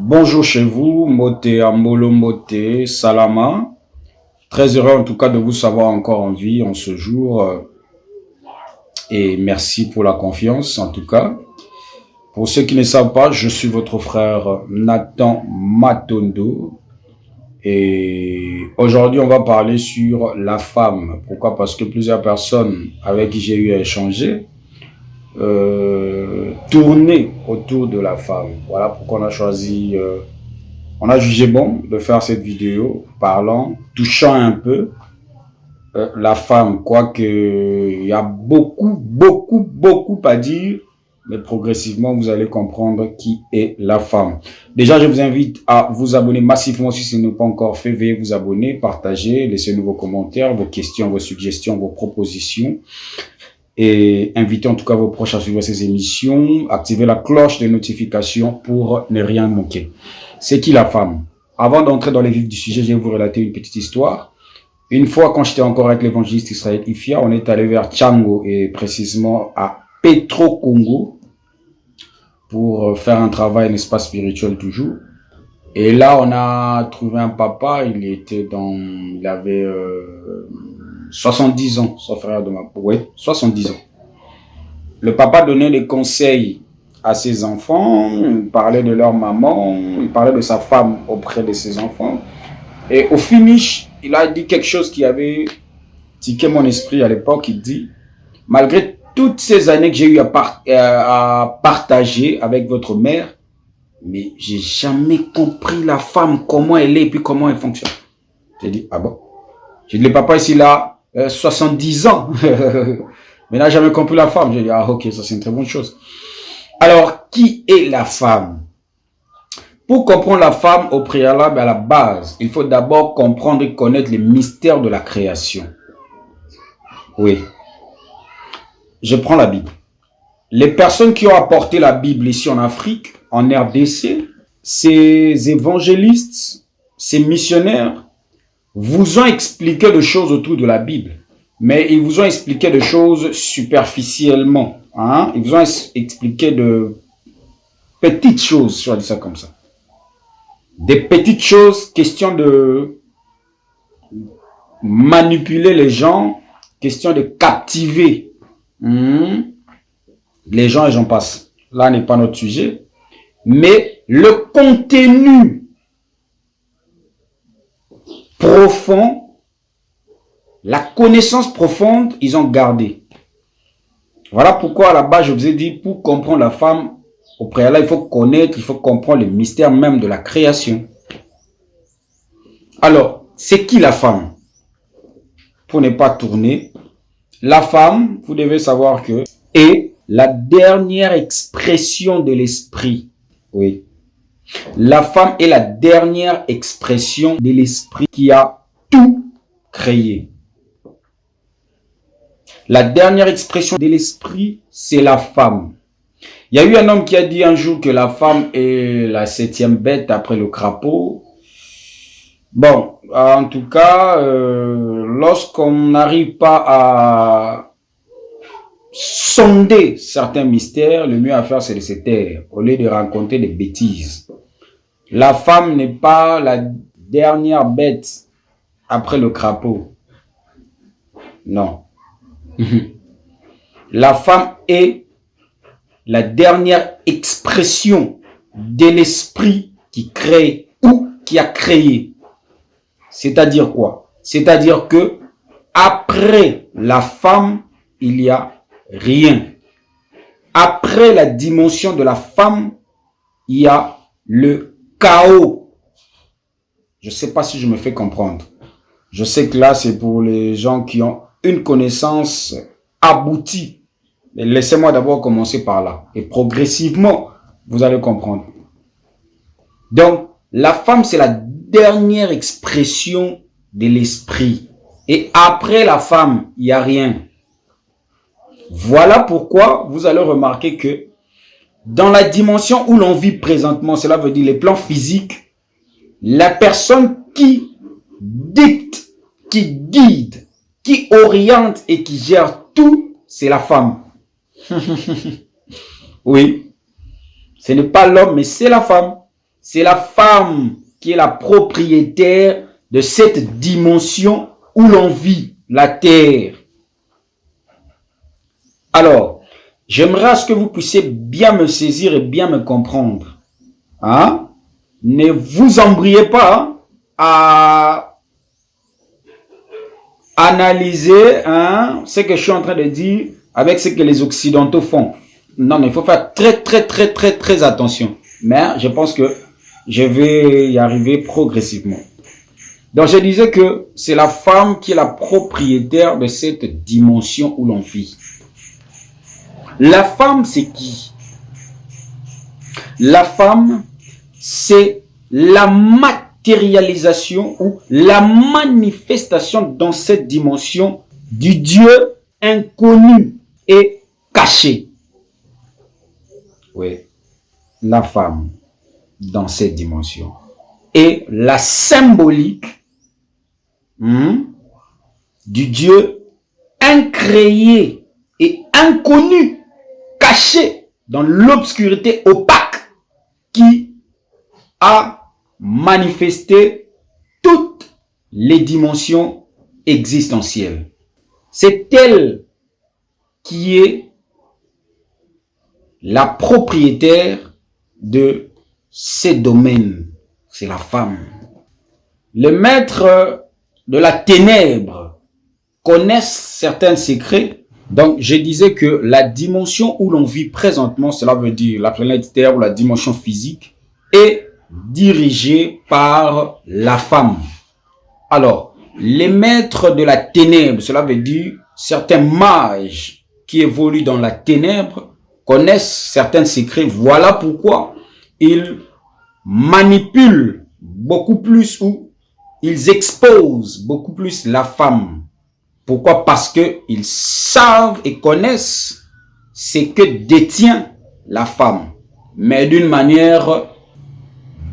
Bonjour chez vous, Mote Ambolo Mote, Salama. Très heureux en tout cas de vous savoir encore en vie en ce jour. Et merci pour la confiance en tout cas. Pour ceux qui ne savent pas, je suis votre frère Nathan Matondo. Et aujourd'hui, on va parler sur la femme. Pourquoi? Parce que plusieurs personnes avec qui j'ai eu à échanger tourner autour de la femme. Voilà pourquoi on a choisi, on a jugé bon de faire cette vidéo parlant, touchant un peu la femme, quoique il y a beaucoup à dire, mais progressivement vous allez comprendre qui est la femme. Déjà, je vous invite à vous abonner massivement si ce n'est pas encore fait. Veuillez vous abonner, partager, laissez vos commentaires, vos questions, vos suggestions, vos propositions. Et invitez en tout cas vos proches à suivre ces émissions, activez la cloche de notification pour ne rien manquer. C'est qui la femme? Avant d'entrer dans les vifs du sujet, je vais vous relater une petite histoire. Une fois, quand j'étais encore avec l'évangéliste Israël Ifia, on est allé vers Tchango et précisément à Petro Congo pour faire un travail, un espace spirituel toujours. Et là, on a trouvé un papa, il avait 70 ans, son frère de ma... Oui, 70 ans. Le papa donnait des conseils à ses enfants, il parlait de leur maman, il parlait de sa femme auprès de ses enfants. Et au finish, il a dit quelque chose qui avait tiqué mon esprit à l'époque. Il dit, malgré toutes ces années que j'ai eu à partager avec votre mère, mais j'ai jamais compris la femme, comment elle est et puis comment elle fonctionne. J'ai dit, ah bon? J'ai dit, le papa ici là, 70 ans, mais n'a jamais compris la femme. J'ai dit, ah ok, ça c'est une très bonne chose. Alors, qui est la femme? Pour comprendre la femme au préalable, à la base, il faut d'abord comprendre et connaître les mystères de la création. Oui. Je prends la Bible. Les personnes qui ont apporté la Bible ici en Afrique, en RDC, ces évangélistes, ces missionnaires, vous ont expliqué des choses autour de la Bible, mais ils vous ont expliqué des choses superficiellement. Hein? Ils vous ont expliqué de petites choses, je vais dire ça comme ça. Des petites choses, question de manipuler les gens, question de captiver les gens et j'en passe. Là n'est pas notre sujet, mais le contenu profond, la connaissance profonde, ils ont gardé. Voilà pourquoi à la base, je vous ai dit, pour comprendre la femme, au préalable, il faut connaître, il faut comprendre le mystère même de la création. Alors, c'est qui la femme? Pour ne pas tourner, la femme, vous devez savoir que est la dernière expression de l'esprit. Oui. La femme est la dernière expression de l'esprit qui a tout créé. La dernière expression de l'esprit, c'est la femme. Il y a eu un homme qui a dit un jour que la femme est la 7e bête après le crapaud. Bon, en tout cas, lorsqu'on n'arrive pas à sonder certains mystères, le mieux à faire, c'est de se taire, au lieu de raconter des bêtises. La femme n'est pas la dernière bête après le crapaud. Non. La femme est la dernière expression de l'esprit qui crée ou qui a créé. C'est-à-dire quoi? C'est-à-dire que après la femme, il n'y a rien. Après la dimension de la femme, il y a le chaos. Je ne sais pas si je me fais comprendre. Je sais que là, c'est pour les gens qui ont une connaissance aboutie. Mais laissez-moi d'abord commencer par là. Et progressivement, vous allez comprendre. Donc, la femme, c'est la dernière expression de l'esprit. Et après la femme, il n'y a rien. Voilà pourquoi vous allez remarquer que dans la dimension où l'on vit présentement, cela veut dire les plans physiques, la personne qui dicte, qui guide, qui oriente et qui gère tout, c'est la femme. Oui, ce n'est pas l'homme, mais c'est la femme. c'est la femme qui est la propriétaire de cette dimension où l'on vit, la terre. Alors, j'aimerais à ce que vous puissiez bien me saisir et bien me comprendre. Hein? Ne vous embriez pas à analyser ce que je suis en train de dire avec ce que les Occidentaux font. Non, mais il faut faire très attention. Mais je pense que je vais y arriver progressivement. Donc, je disais que c'est la femme qui est la propriétaire de cette dimension où l'on vit. La femme, c'est qui? La femme, c'est la matérialisation ou la manifestation dans cette dimension du Dieu inconnu et caché. Oui, la femme dans cette dimension. Et la symbolique du Dieu incréé et inconnu, caché dans l'obscurité opaque qui a manifesté toutes les dimensions existentielles. C'est elle qui est la propriétaire de ces domaines. C'est la femme. Les maîtres de la ténèbre connaissent certains secrets. Donc, je disais que la dimension où l'on vit présentement, cela veut dire la planète Terre ou la dimension physique, est dirigée par la femme. Alors, les maîtres de la ténèbre, cela veut dire certains mages qui évoluent dans la ténèbre, connaissent certains secrets. Voilà pourquoi ils manipulent beaucoup plus ou ils exposent beaucoup plus la femme. Pourquoi? Parce que ils savent et connaissent ce que détient la femme, mais d'une manière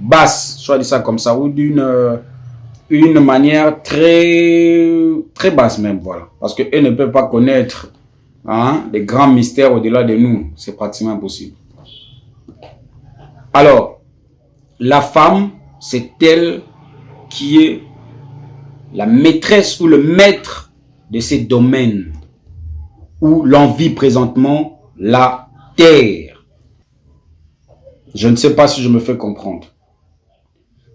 basse, soit dit ça comme ça, ou une manière très basse même, voilà. Parce qu'eux ne peuvent pas connaître les grands mystères au-delà de nous. C'est pratiquement impossible. Alors, la femme, c'est elle qui est la maîtresse ou le maître de ces domaines où l'on vit présentement la terre. Je ne sais pas si je me fais comprendre.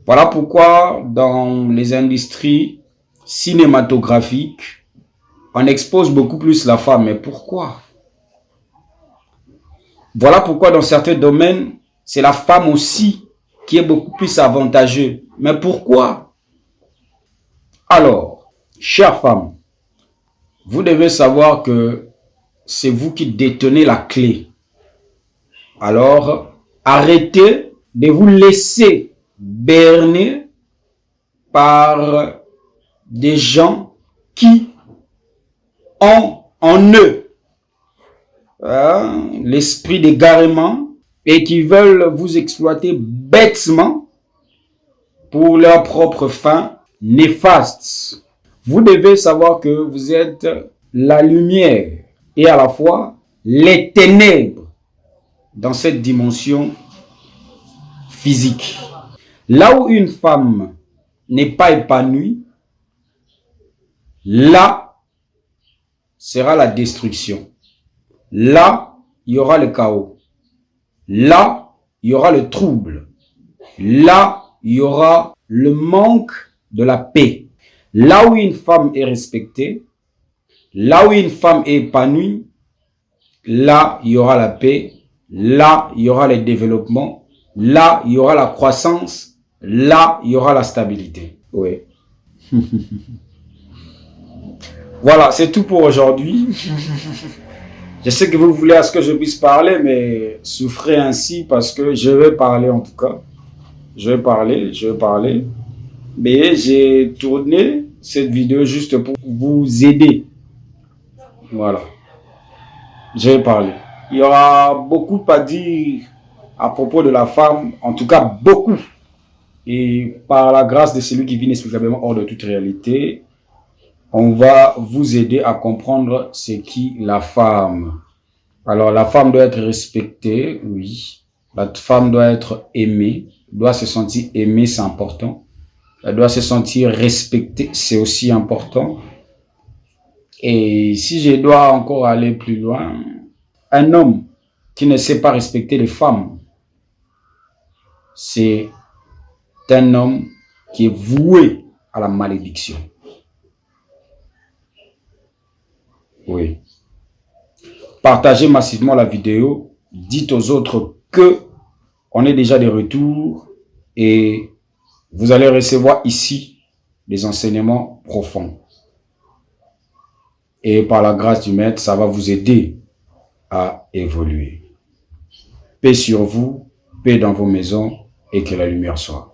Voilà pourquoi dans les industries cinématographiques, on expose beaucoup plus la femme. Mais pourquoi? Voilà pourquoi dans certains domaines, c'est la femme aussi qui est beaucoup plus avantageuse. Mais pourquoi? Alors, chère femme, vous devez savoir que c'est vous qui détenez la clé. Alors, arrêtez de vous laisser berner par des gens qui ont en eux l'esprit d'égarement et qui veulent vous exploiter bêtement pour leur propre fin néfaste. Vous devez savoir que vous êtes la lumière et à la fois les ténèbres dans cette dimension physique. Là où une femme n'est pas épanouie, là sera la destruction. Là, il y aura le chaos. Là, il y aura le trouble. Là, il y aura le manque de la paix. Là où une femme est respectée, là où une femme est épanouie, là, il y aura la paix. Là, il y aura le développement. Là, il y aura la croissance. Là, il y aura la stabilité. Oui. Voilà, c'est tout pour aujourd'hui. Je sais que vous voulez à ce que je puisse parler, mais souffrez ainsi parce que je vais parler en tout cas. Je vais parler. Mais j'ai tourné cette vidéo juste pour vous aider. Voilà. Je vais parler. Il y aura beaucoup à dire à propos de la femme, en tout cas beaucoup. Et par la grâce de celui qui vit inexplicablement hors de toute réalité, on va vous aider à comprendre ce qu'est la femme. Alors, la femme doit être respectée, oui. La femme doit être aimée, doit se sentir aimée, c'est important. Elle doit se sentir respectée, c'est aussi important. Et si je dois encore aller plus loin, un homme qui ne sait pas respecter les femmes, c'est un homme qui est voué à la malédiction. Oui. Partagez massivement la vidéo. Dites aux autres que on est déjà de retour et vous allez recevoir ici des enseignements profonds. Et par la grâce du Maître, ça va vous aider à évoluer. Paix sur vous, paix dans vos maisons et que la lumière soit.